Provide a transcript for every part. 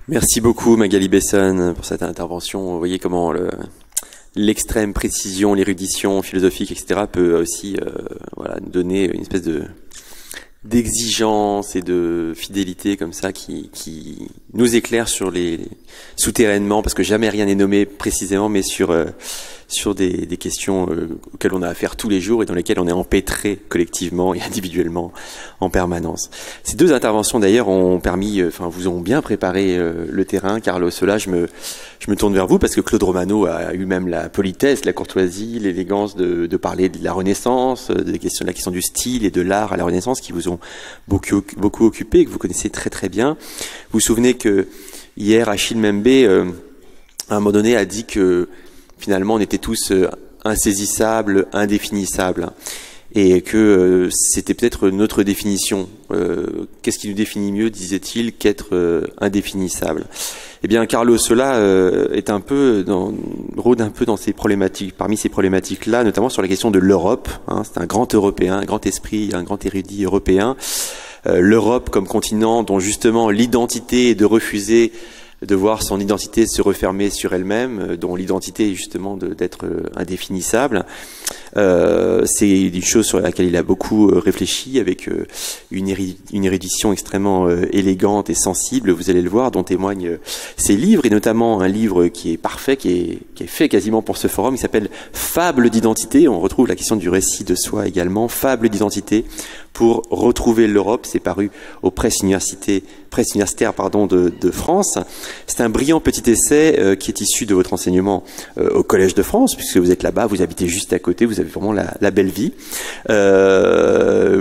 Merci beaucoup Magali Besson pour cette intervention. Vous voyez comment l'extrême précision, l'érudition philosophique, etc. peut aussi voilà, donner une espèce d'exigence et de fidélité comme ça qui nous éclaire sur les souterrainement, parce que jamais rien n'est nommé précisément, mais sur des questions auxquelles on a affaire tous les jours et dans lesquelles on est empêtré collectivement et individuellement en permanence. Ces deux interventions d'ailleurs ont permis, vous ont bien préparé le terrain. Carlo Sola, je me tourne vers vous parce que Claude Romano a eu même la politesse, la courtoisie, l'élégance de parler de la Renaissance, de la question du style et de l'art à la Renaissance qui vous ont beaucoup occupé, que vous connaissez très très bien. Vous vous souvenez que hier, Achille Mbembe, à un moment donné, a dit que finalement, on était tous insaisissables, indéfinissables, et que c'était peut-être notre définition. Qu'est-ce qui nous définit mieux, disait-il, qu'être indéfinissable? Eh bien, Carlo Sola rôde un peu dans ces problématiques, parmi ces problématiques-là, notamment sur la question de l'Europe. C'est un grand Européen, un grand esprit, un grand érudit européen. L'Europe comme continent dont justement l'identité est de refuser de voir son identité se refermer sur elle-même, dont l'identité est justement d'être indéfinissable. C'est une chose sur laquelle il a beaucoup réfléchi, avec une érudition extrêmement élégante et sensible, vous allez le voir, dont témoignent ses livres, et notamment un livre qui est parfait, qui est fait quasiment pour ce forum, il s'appelle Fable d'identité. On retrouve la question du récit de soi également, Fable d'identité, pour retrouver l'Europe. C'est paru aux presses universitaires de France. C'est un brillant petit essai qui est issu de votre enseignement au Collège de France, puisque vous êtes là-bas, vous habitez juste à côté, vous avez vraiment la belle vie. Un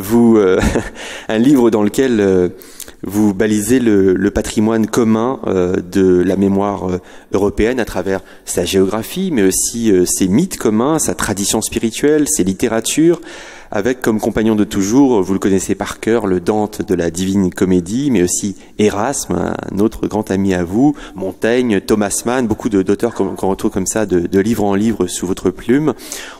livre dans lequel vous balisez le patrimoine commun de la mémoire européenne à travers sa géographie, mais aussi ses mythes communs, sa tradition spirituelle, ses littératures, avec comme compagnon de toujours, vous le connaissez par cœur, le Dante de la Divine Comédie, mais aussi Erasme, un autre grand ami à vous, Montaigne, Thomas Mann, beaucoup d'auteurs qu'on retrouve comme ça de livre en livre sous votre plume.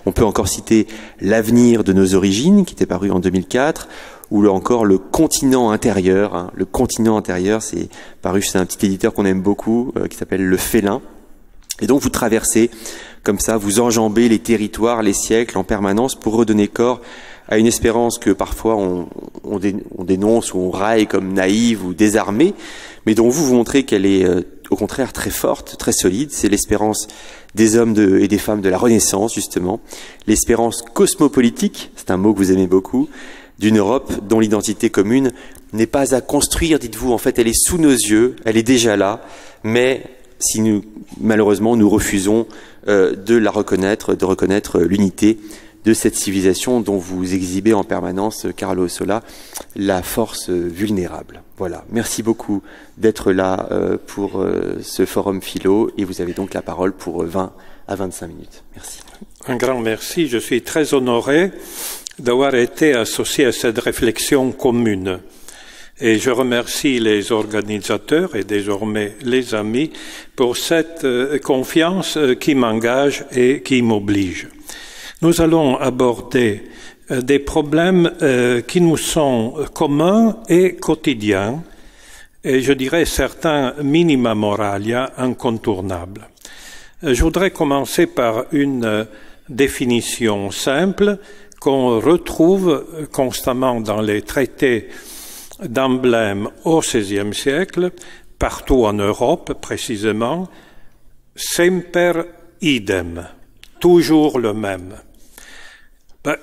On peut encore citer L'avenir de nos origines, qui était paru en 2004, ou encore Le continent intérieur. Le continent intérieur, c'est paru chez un petit éditeur qu'on aime beaucoup, qui s'appelle Le Félin. Et donc vous traversez comme ça, vous enjambez les territoires, les siècles en permanence pour redonner corps à une espérance que parfois on dénonce ou on raille comme naïve ou désarmée, mais dont vous montrez qu'elle est au contraire très forte, très solide. C'est l'espérance des hommes et des femmes de la Renaissance, justement. L'espérance cosmopolitique, c'est un mot que vous aimez beaucoup, d'une Europe dont l'identité commune n'est pas à construire, dites-vous. En fait, elle est sous nos yeux, elle est déjà là, mais si malheureusement, nous refusons de la reconnaître, de reconnaître l'unité de cette civilisation dont vous exhibez en permanence, Carlo Sola, la force vulnérable. Voilà. Merci beaucoup d'être là pour ce forum philo, et vous avez donc la parole pour 20 à 25 minutes. Merci. Un grand merci. Je suis très honoré d'avoir été associé à cette réflexion commune. Et je remercie les organisateurs et désormais les amis pour cette confiance qui m'engage et qui m'oblige. Nous allons aborder des problèmes qui nous sont communs et quotidiens, et je dirais certains minima moralia incontournables. Je voudrais commencer par une définition simple qu'on retrouve constamment dans les traités d'emblème au XVIe siècle, partout en Europe précisément, semper idem, toujours le même.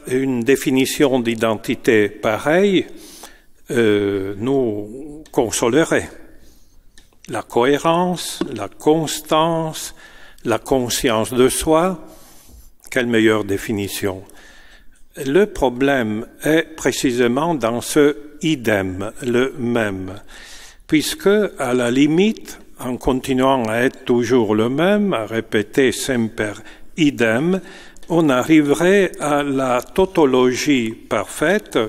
Une définition d'identité pareille nous consolerait. La cohérence, la constance, la conscience de soi, quelle meilleure définition. Le problème est précisément dans ce idem, le même, puisque, à la limite, en continuant à être toujours le même, à répéter semper idem, on arriverait à la tautologie parfaite,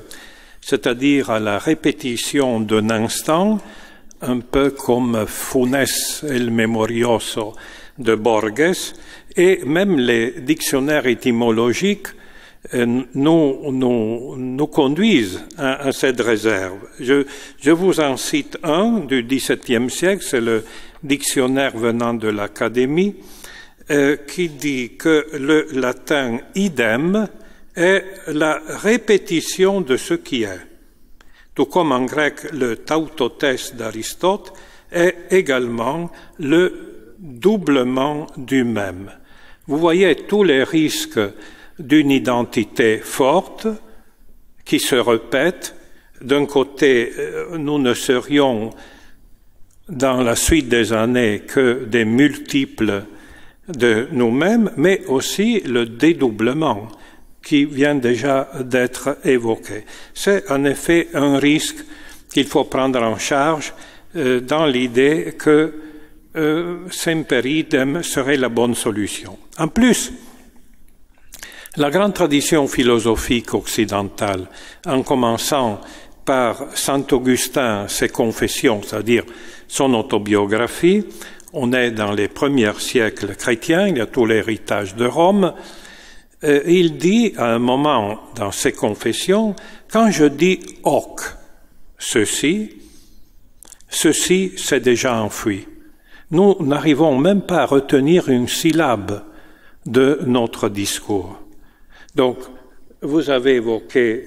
c'est-à-dire à la répétition d'un instant, un peu comme Funes el Memorioso de Borges, et même les dictionnaires étymologiques nous conduisent à cette réserve. Je vous en cite un du XVIIe siècle, c'est le dictionnaire venant de l'Académie, qui dit que le latin idem est la répétition de ce qui est. Tout comme en grec, le tautotes d'Aristote est également le doublement du même. Vous voyez tous les risques d'une identité forte qui se répète. D'un côté, nous ne serions dans la suite des années que des multiples de nous-mêmes, mais aussi le dédoublement qui vient déjà d'être évoqué. C'est en effet un risque qu'il faut prendre en charge dans l'idée que semper idem serait la bonne solution. En plus, la grande tradition philosophique occidentale, en commençant par saint Augustin, ses confessions, c'est-à-dire son autobiographie, on est dans les premiers siècles chrétiens, il y a tout l'héritage de Rome. Il dit à un moment dans ses confessions, quand je dis hoc, ceci c'est déjà enfui. Nous n'arrivons même pas à retenir une syllabe de notre discours. Donc, vous avez évoqué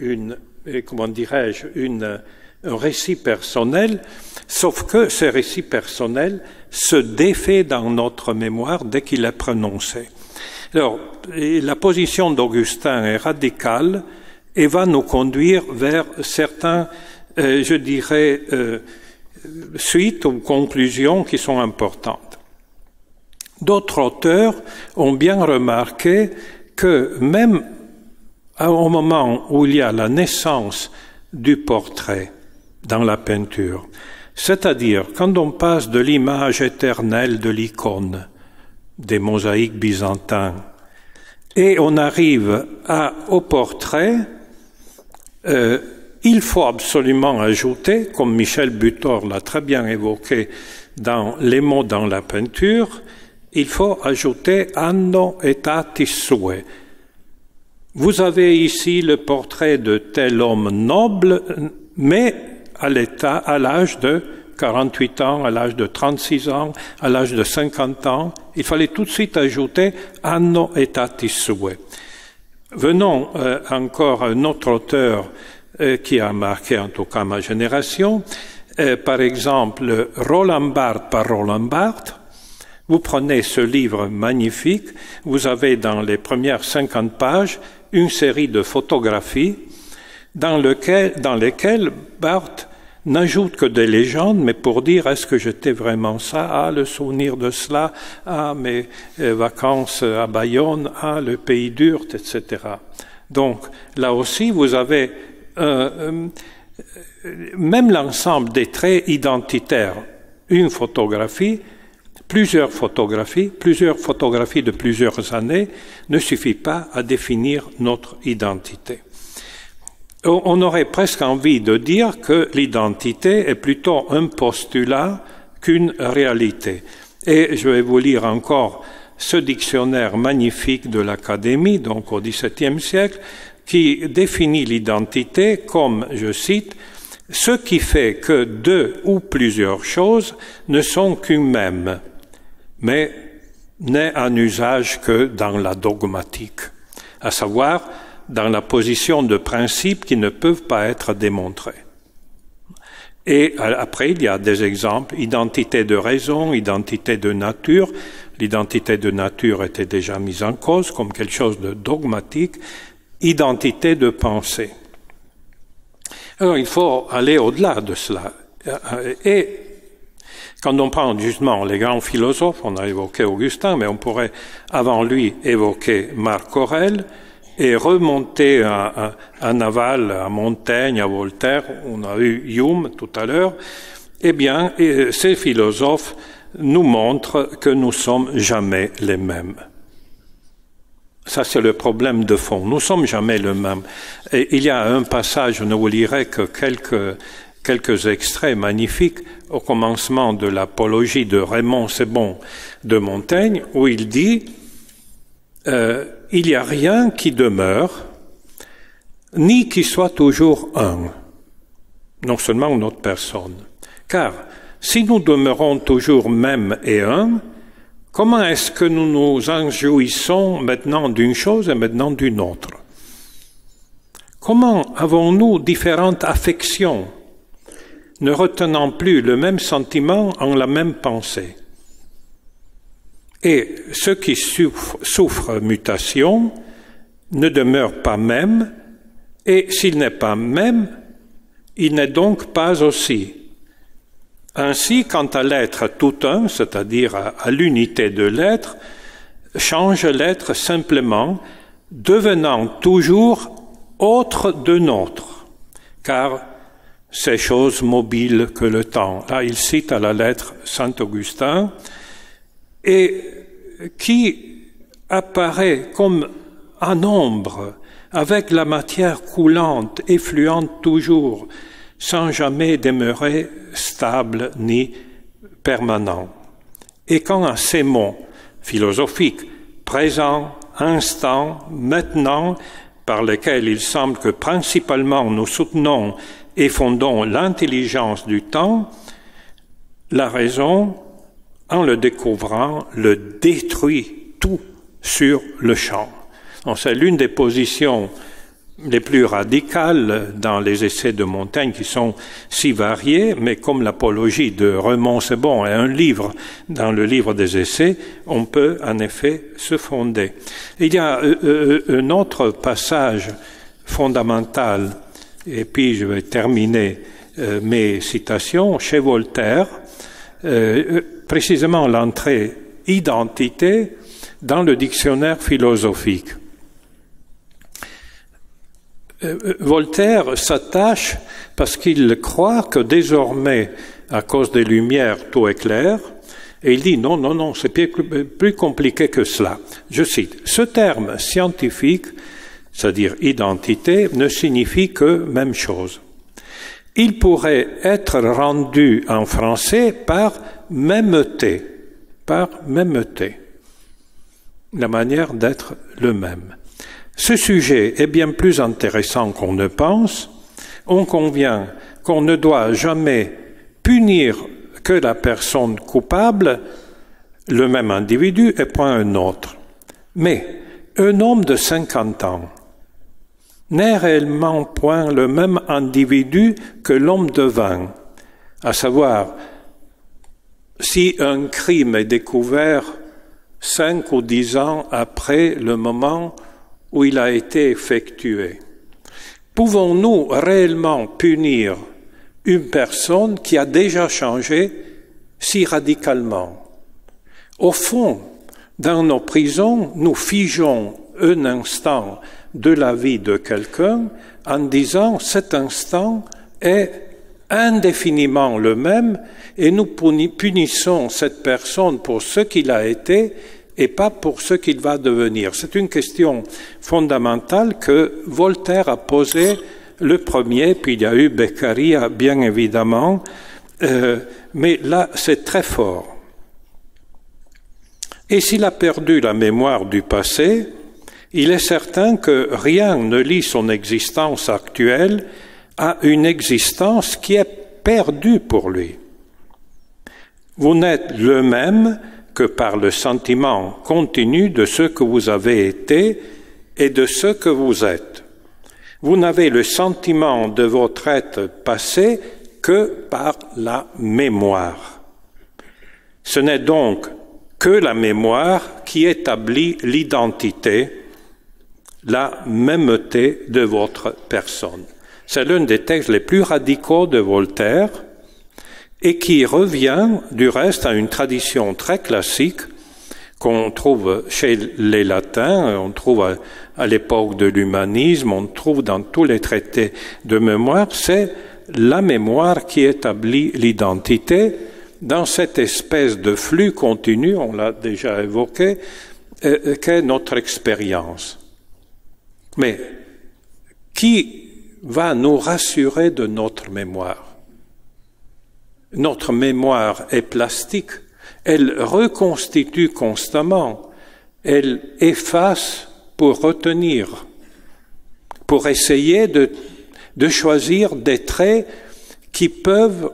un récit personnel, sauf que ce récit personnel se défait dans notre mémoire dès qu'il est prononcé. Alors, la position d'Augustin est radicale et va nous conduire vers certains, suites ou conclusions qui sont importantes. D'autres auteurs ont bien remarqué que même au moment où il y a la naissance du portrait dans la peinture, c'est-à-dire quand on passe de l'image éternelle de l'icône, des mosaïques byzantins, et on arrive au portrait, il faut absolument ajouter, comme Michel Butor l'a très bien évoqué dans Les mots dans la peinture, il faut ajouter anno aetatis suae. Vous avez ici le portrait de tel homme noble, mais à l'âge de 48 ans, à l'âge de 36 ans, à l'âge de 50 ans. Il fallait tout de suite ajouter anno aetatis suae. Venons encore à un autre auteur qui a marqué en tout cas ma génération, par exemple Roland Barthes par Roland Barthes. Vous prenez ce livre magnifique, vous avez dans les premières 50 pages une série de photographies dans lesquelles Barthes n'ajoute que des légendes, mais pour dire est-ce que j'étais vraiment ça, le souvenir de cela, mes vacances à Bayonne, le pays d'Urt, etc. Donc là aussi vous avez même l'ensemble des traits identitaires, une photographie, plusieurs photographies de plusieurs années ne suffit pas à définir notre identité. On aurait presque envie de dire que l'identité est plutôt un postulat qu'une réalité. Et je vais vous lire encore ce dictionnaire magnifique de l'Académie, donc au XVIIe siècle, qui définit l'identité comme, je cite, « ce qui fait que deux ou plusieurs choses ne sont qu'une même ». Mais n'est en usage que dans la dogmatique, à savoir dans la position de principes qui ne peuvent pas être démontrés. Et après, il y a des exemples, identité de raison, identité de nature. L'identité de nature était déjà mise en cause comme quelque chose de dogmatique, identité de pensée. Alors, il faut aller au-delà de cela. Et quand on prend justement les grands philosophes, on a évoqué Augustin, mais on pourrait avant lui évoquer Marc Aurèle et remonter à Naval, à Montaigne, à Voltaire, on a eu Hume tout à l'heure. Eh bien, ces philosophes nous montrent que nous sommes jamais les mêmes. Ça, c'est le problème de fond. Nous sommes jamais les mêmes. Et il y a un passage, je ne vous lirai que quelques extraits magnifiques au commencement de l'apologie de Raymond Sebon de Montaigne, où il dit il n'y a rien qui demeure, ni qui soit toujours un, non seulement notre personne. Car si nous demeurons toujours même et un, comment est-ce que nous nous en jouissons maintenant d'une chose et maintenant d'une autre? Comment avons-nous différentes affections, ne retenant plus le même sentiment en la même pensée? Et ceux qui souffrent mutation ne demeurent pas même, et s'il n'est pas même, il n'est donc pas aussi. Ainsi, quant à l'être tout un, c'est-à-dire à l'unité de l'être, change l'être simplement, devenant toujours autre de nôtre, car c'est chose mobile que le temps. Là, il cite à la lettre Saint Augustin, et qui apparaît comme un ombre, avec la matière coulante, effluente toujours, sans jamais demeurer stable ni permanent. Et quand à ces mots philosophiques, présent, instant, maintenant, par lesquels il semble que principalement nous soutenons et fondons l'intelligence du temps, la raison, en le découvrant, le détruit tout sur le champ. Donc, c'est l'une des positions les plus radicales dans les essais de Montaigne qui sont si variés, mais comme l'apologie de Remonce-Bon est un livre dans le livre des essais, on peut en effet se fonder. Il y a un autre passage fondamental, et puis je vais terminer mes citations, chez Voltaire, précisément l'entrée « identité » dans le dictionnaire philosophique. Voltaire s'attache parce qu'il croit que désormais, à cause des Lumières, tout est clair, et il dit non, c'est plus compliqué que cela. Je cite, « Ce terme scientifique, c'est-à-dire identité, ne signifie que même chose. Il pourrait être rendu en français par mêmeté, la manière d'être le même. Ce sujet est bien plus intéressant qu'on ne pense. On convient qu'on ne doit jamais punir que la personne coupable, le même individu, et point un autre. Mais un homme de 50 ans n'est réellement point le même individu que l'homme de 20, à savoir, si un crime est découvert 5 ou 10 ans après le moment où il a été effectué. Pouvons-nous réellement punir une personne qui a déjà changé si radicalement? Au fond, dans nos prisons, nous figeons un instant de la vie de quelqu'un en disant cet instant est indéfiniment le même et nous punissons cette personne pour ce qu'il a été et pas pour ce qu'il va devenir. C'est une question fondamentale que Voltaire a posée le premier, puis il y a eu Beccaria, bien évidemment, mais là, c'est très fort. Et s'il a perdu la mémoire du passé, il est certain que rien ne lie son existence actuelle à une existence qui est perdue pour lui. Vous n'êtes le même que par le sentiment continu de ce que vous avez été et de ce que vous êtes. Vous n'avez le sentiment de votre être passé que par la mémoire. Ce n'est donc que la mémoire qui établit l'identité, la mêmeté de votre personne. C'est l'un des textes les plus radicaux de Voltaire, et qui revient du reste à une tradition très classique qu'on trouve chez les latins, on trouve à l'époque de l'humanisme, on trouve dans tous les traités de mémoire, c'est la mémoire qui établit l'identité dans cette espèce de flux continu, on l'a déjà évoqué, qu'est notre expérience. Mais qui va nous rassurer de notre mémoire? Notre mémoire est plastique, elle reconstitue constamment, elle efface pour retenir. pour essayer de choisir des traits qui peuvent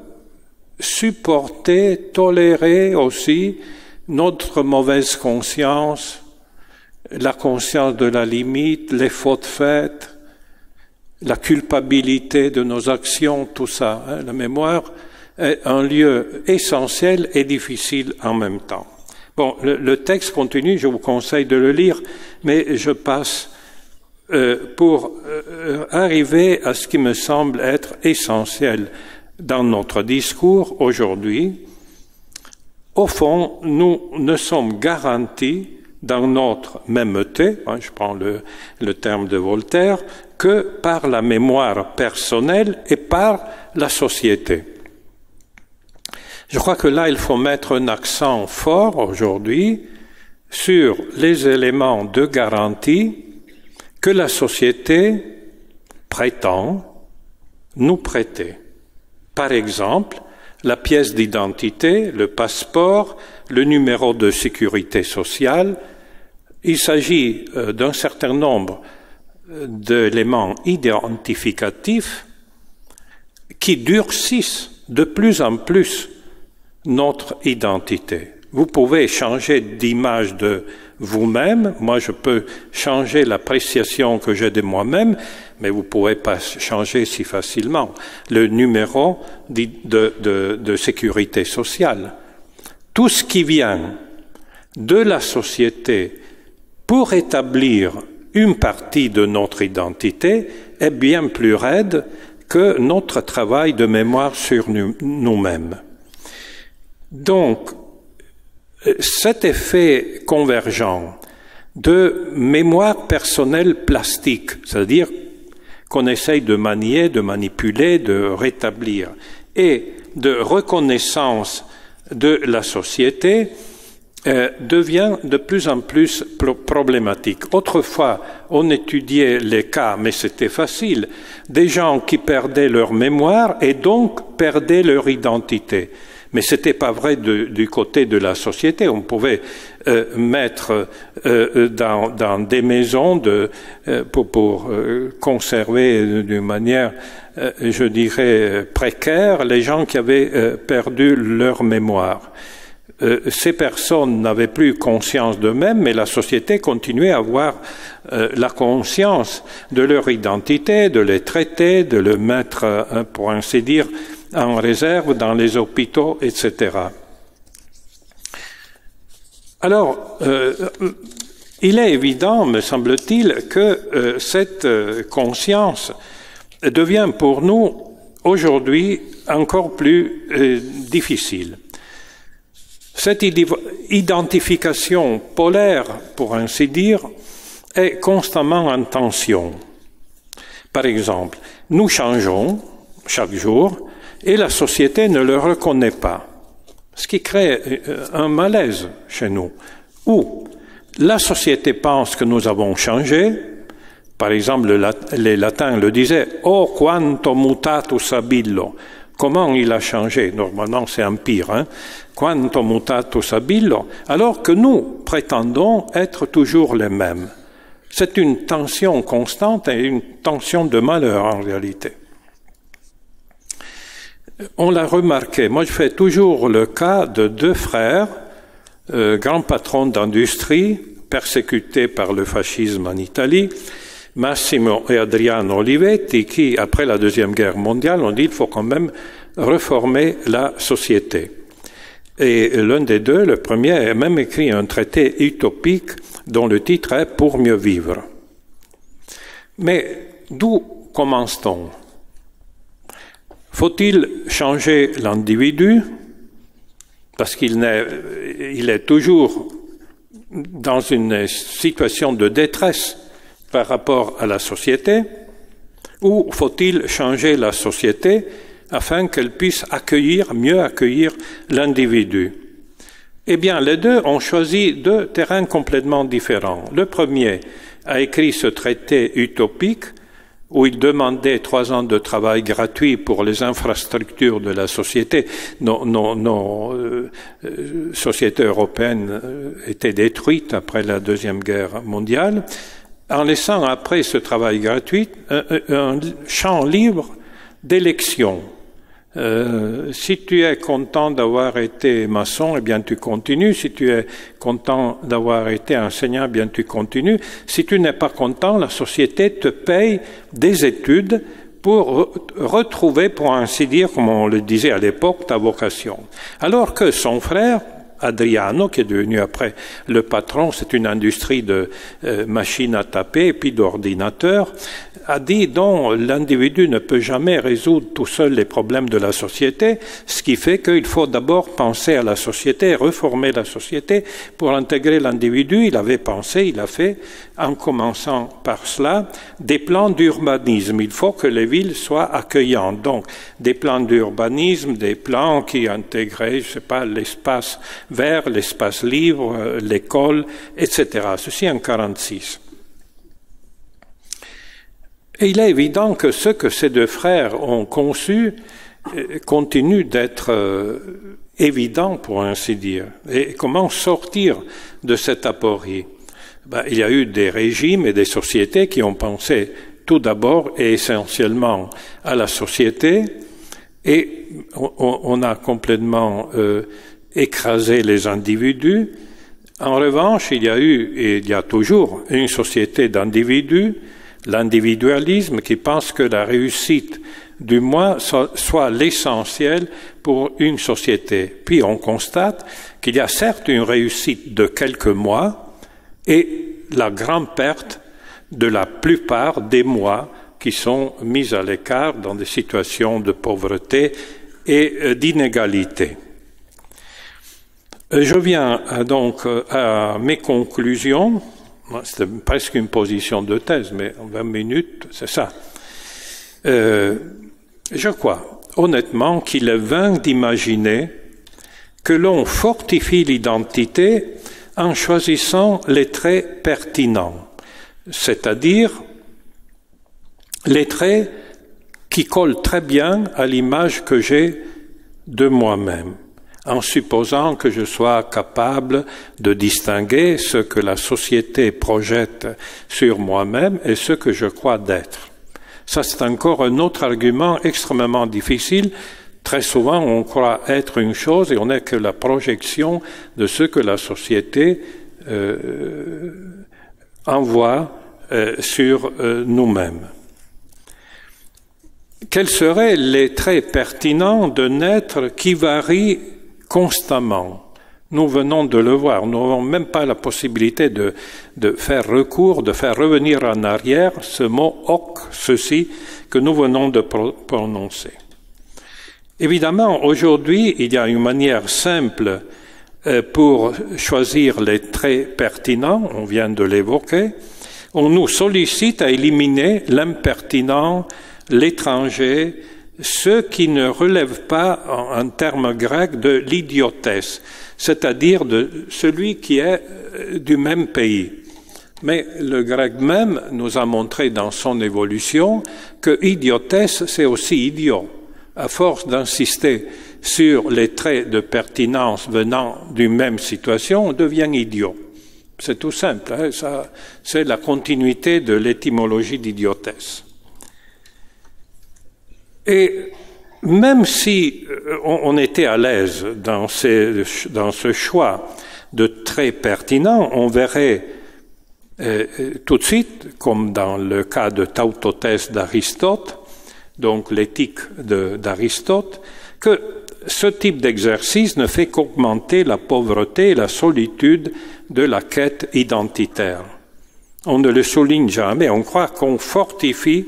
supporter, tolérer aussi notre mauvaise conscience, la conscience de la limite, les fautes faites, la culpabilité de nos actions, tout ça. La mémoire est un lieu essentiel et difficile en même temps. Bon, le texte continue, je vous conseille de le lire, mais je passe pour arriver à ce qui me semble être essentiel dans notre discours aujourd'hui. Au fond, nous ne sommes garantis dans notre mêmeté, je prends le terme de Voltaire, que par la mémoire personnelle et par la société. Je crois que là, il faut mettre un accent fort aujourd'hui sur les éléments de garantie que la société prétend nous prêter. Par exemple, la pièce d'identité, le passeport, le numéro de sécurité sociale. Il s'agit d'un certain nombre d'éléments identificatifs qui durcissent de plus en plus notre identité. Vous pouvez changer d'image de vous-même. Moi, je peux changer l'appréciation que j'ai de moi-même, mais vous ne pouvez pas changer si facilement le numéro de sécurité sociale. Tout ce qui vient de la société pour établir une partie de notre identité est bien plus raide que notre travail de mémoire sur nous-mêmes. Donc, cet effet convergent de mémoire personnelle plastique, c'est-à-dire qu'on essaye de manier, de manipuler, de rétablir, et de reconnaissance de la société, devient de plus en plus problématique. Autrefois, on étudiait les cas, mais c'était facile, des gens qui perdaient leur mémoire et donc perdaient leur identité. Mais c'était pas vrai du côté de la société. On pouvait mettre dans des maisons pour conserver d'une manière, je dirais, précaire, les gens qui avaient perdu leur mémoire. Ces personnes n'avaient plus conscience d'eux-mêmes, mais la société continuait à avoir la conscience de leur identité, de les traiter, de les mettre, pour ainsi dire, en réserve dans les hôpitaux, etc. Alors, il est évident, me semble-t-il, que cette conscience devient pour nous aujourd'hui encore plus difficile. Cette identification polaire, pour ainsi dire, est constamment en tension. Par exemple, nous changeons chaque jour et la société ne le reconnaît pas, ce qui crée un malaise chez nous, où la société pense que nous avons changé. Par exemple, les latins le disaient « Oh, quanto mutatus abillo ». Comment il a changé? Normalement, c'est empire, hein? Quanto mutatus abillo, alors que nous prétendons être toujours les mêmes. C'est une tension constante et une tension de malheur en réalité. On l'a remarqué, moi je fais toujours le cas de deux frères, grands patrons d'industrie, persécutés par le fascisme en Italie, Massimo et Adriano Olivetti, qui, après la Deuxième Guerre mondiale, ont dit qu'il faut quand même reformer la société. Et l'un des deux, le premier, a même écrit un traité utopique dont le titre est « Pour mieux vivre ». Mais d'où commence-t-on? Faut-il changer l'individu? Parce qu'il est toujours dans une situation de détresse par rapport à la société, ou faut-il changer la société afin qu'elle puisse mieux accueillir l'individu? Eh bien, les deux ont choisi deux terrains complètement différents. Le premier a écrit ce traité utopique où il demandait 3 ans de travail gratuit pour les infrastructures de la société. Nos sociétés européennes étaient détruites après la Deuxième Guerre mondiale. en laissant après ce travail gratuit un champ libre d'élection. Si tu es content d'avoir été maçon, eh bien tu continues. Si tu es content d'avoir été enseignant, eh bien tu continues. Si tu n'es pas content, la société te paye des études pour retrouver, pour ainsi dire, comme on le disait à l'époque, ta vocation. Alors que son frère, Adriano, qui est devenu après le patron, c'est une industrie de machines à taper et puis d'ordinateurs, a dit donc l'individu ne peut jamais résoudre tout seul les problèmes de la société, ce qui fait qu'il faut d'abord penser à la société, reformer la société pour intégrer l'individu. Il avait pensé, il a fait, en commençant par cela, des plans d'urbanisme. Il faut que les villes soient accueillantes. Donc, des plans d'urbanisme, des plans qui intégraient, je sais pas, l'espace vert, l'espace libre, l'école, etc. Ceci en 1946. Et il est évident que ce que ces deux frères ont conçu continue d'être évident, pour ainsi dire. Et comment sortir de cette aporie? Il y a eu des régimes et des sociétés qui ont pensé tout d'abord et essentiellement à la société, et on a complètement écrasé les individus. En revanche, il y a eu et il y a toujours une société d'individus, l'individualisme qui pense que la réussite du moi soit l'essentiel pour une société. Puis on constate qu'il y a certes une réussite de quelques mois et la grande perte de la plupart des mois qui sont mis à l'écart dans des situations de pauvreté et d'inégalité. Je viens donc à mes conclusions. C'était presque une position de thèse, mais en 20 minutes, c'est ça. Je crois honnêtement qu'il est vain d'imaginer que l'on fortifie l'identité en choisissant les traits pertinents, c'est-à-dire les traits qui collent très bien à l'image que j'ai de moi-même, en supposant que je sois capable de distinguer ce que la société projette sur moi-même et ce que je crois d'être. Ça, c'est encore un autre argument extrêmement difficile. Très souvent, on croit être une chose et on n'est que la projection de ce que la société envoie sur nous-mêmes. Quels seraient les traits pertinents d'un être qui varie constamment? Nous venons de le voir. Nous n'avons même pas la possibilité de faire recours, de faire revenir en arrière ce mot « hoc », ceci, que nous venons de prononcer. Évidemment, aujourd'hui, il y a une manière simple pour choisir les traits pertinents, on vient de l'évoquer. On nous sollicite à éliminer l'impertinent, l'étranger, ceux qui ne relèvent pas, en termes grecs, de l'idiotesse, c'est-à-dire de celui qui est du même pays. Mais le grec même nous a montré dans son évolution que idiotesse, c'est aussi idiot. À force d'insister sur les traits de pertinence venant d'une même situation, on devient idiot. C'est tout simple, hein, ça, c'est la continuité de l'étymologie d'idiotesse. Et même si on était à l'aise dans ce choix de traits pertinents, on verrait tout de suite, comme dans le cas de Tautotès d'Aristote, donc l'éthique d'Aristote, que ce type d'exercice ne fait qu'augmenter la pauvreté et la solitude de la quête identitaire. On ne le souligne jamais, on croit qu'on fortifie.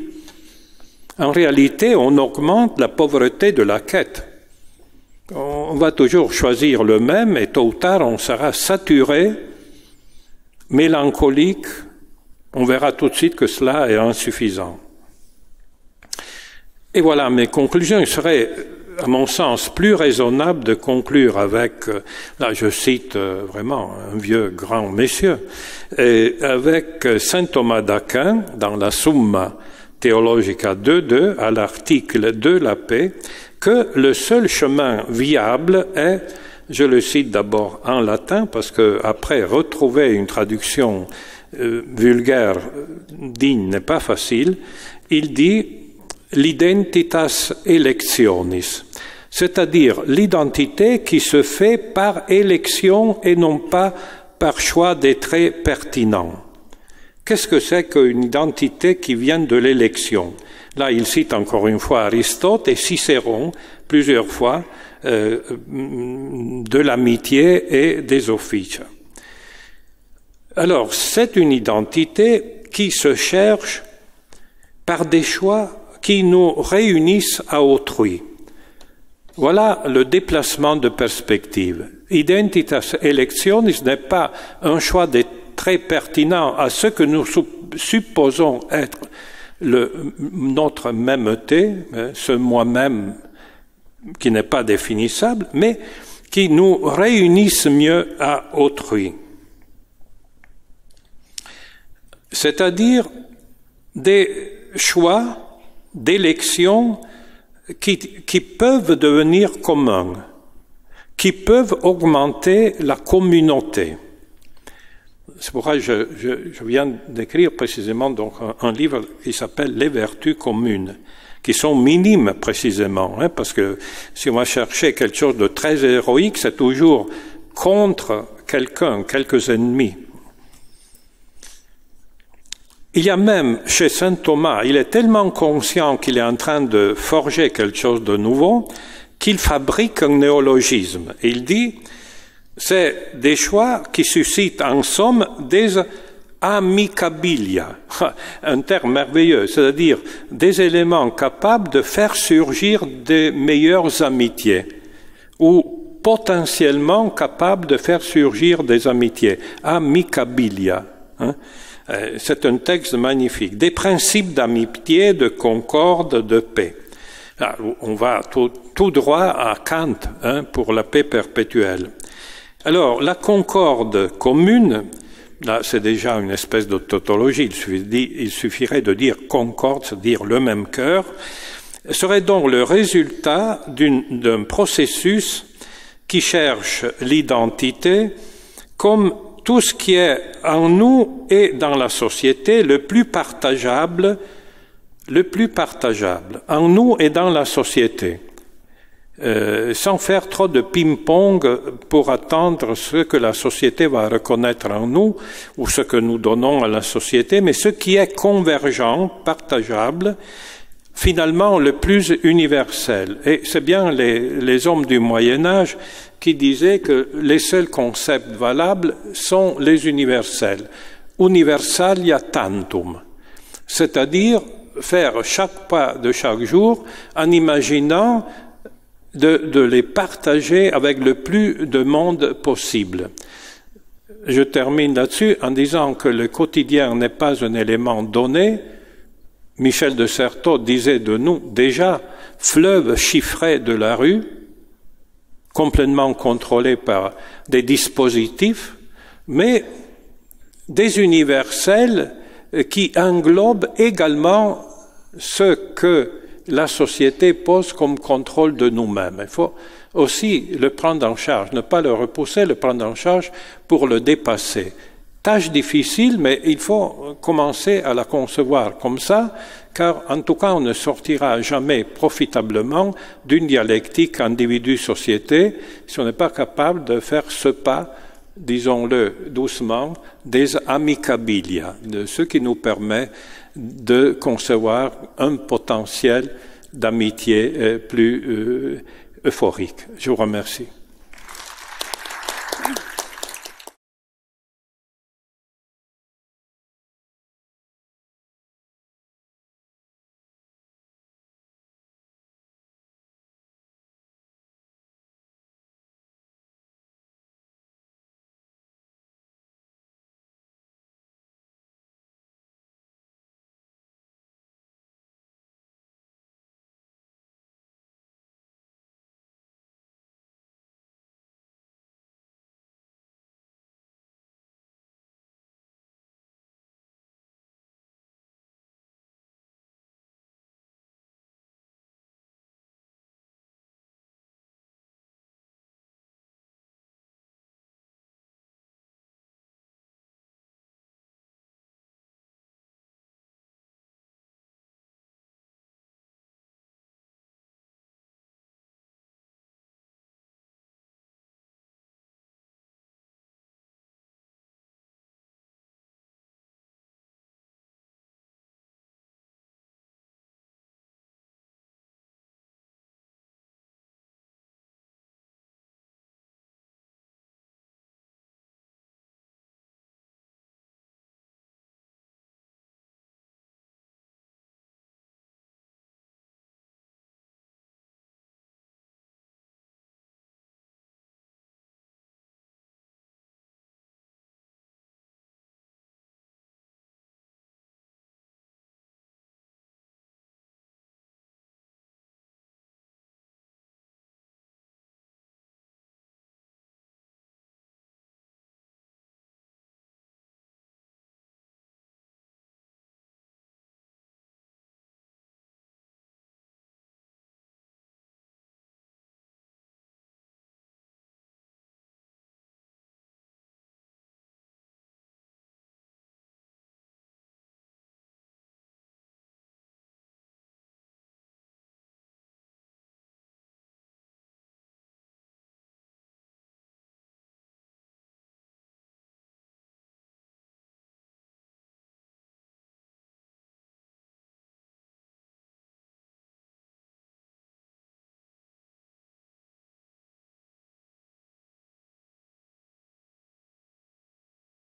En réalité, on augmente la pauvreté de la quête. On va toujours choisir le même et tôt ou tard, on sera saturé, mélancolique. On verra tout de suite que cela est insuffisant. Et voilà mes conclusions. Il serait, à mon sens, plus raisonnable de conclure avec, là je cite vraiment un vieux grand monsieur, avec saint Thomas d'Aquin dans la Summa Theologica 2.2, à l'article de la paix, que le seul chemin viable est, je le cite d'abord en latin, parce que après retrouver une traduction vulgaire, digne, n'est pas facile, il dit l'identitas electionis, c'est-à-dire l'identité qui se fait par élection et non pas par choix des traits pertinents. Qu'est-ce que c'est qu'une identité qui vient de l'élection? Là, il cite encore une fois Aristote et Cicéron, plusieurs fois, de l'amitié et des offices. Alors, c'est une identité qui se cherche par des choix qui nous réunissent à autrui. Voilà le déplacement de perspective. Identitas electionis n'est pas un choix des traits pertinents à ce que nous supposons être notre mêmeté, ce moi-même qui n'est pas définissable, mais qui nous réunissent mieux à autrui. C'est-à-dire des choix d'élection qui peuvent devenir communs, qui peuvent augmenter la communauté. C'est pour ça que je viens d'écrire précisément donc un livre qui s'appelle « Les vertus communes », qui sont minimes précisément, parce que si on va chercher quelque chose de très héroïque, c'est toujours contre quelqu'un, quelques ennemis. Il y a même chez saint Thomas, il est tellement conscient qu'il est en train de forger quelque chose de nouveau, qu'il fabrique un néologisme. Il dit, c'est des choix qui suscitent en somme des amicabilia, un terme merveilleux, c'est-à-dire des éléments capables de faire surgir des meilleures amitiés, ou potentiellement capables de faire surgir des amitiés, amicabilia. C'est un texte magnifique. Des principes d'amitié, de concorde, de paix. Là, on va tout droit à Kant pour la paix perpétuelle. Alors, la concorde commune, là c'est déjà une espèce de tautologie, il suffirait de dire concorde, c'est-à-dire le même cœur, serait donc le résultat d'un processus qui cherche l'identité comme tout ce qui est en nous et dans la société le plus partageable, en nous et dans la société, sans faire trop de ping-pong pour attendre ce que la société va reconnaître en nous ou ce que nous donnons à la société, mais ce qui est convergent, partageable, finalement le plus universel. Et c'est bien les hommes du Moyen-Âge qui disaient que les seuls concepts valables sont les universels. Universalia tantum, c'est-à-dire faire chaque pas de chaque jour en imaginant de les partager avec le plus de monde possible. Je termine là-dessus en disant que le quotidien n'est pas un élément donné. Michel de Certeau disait de nous déjà fleuve chiffré de la rue, complètement contrôlé par des dispositifs, mais des universels qui englobent également ce que la société pose comme contrôle de nous-mêmes. Il faut aussi le prendre en charge, ne pas le repousser, le prendre en charge pour le dépasser. Tâche difficile, mais il faut commencer à la concevoir comme ça, car en tout cas on ne sortira jamais profitablement d'une dialectique individu-société si on n'est pas capable de faire ce pas, disons-le doucement, des amicabilia, de ce qui nous permet de concevoir un potentiel d'amitié plus euphorique. Je vous remercie.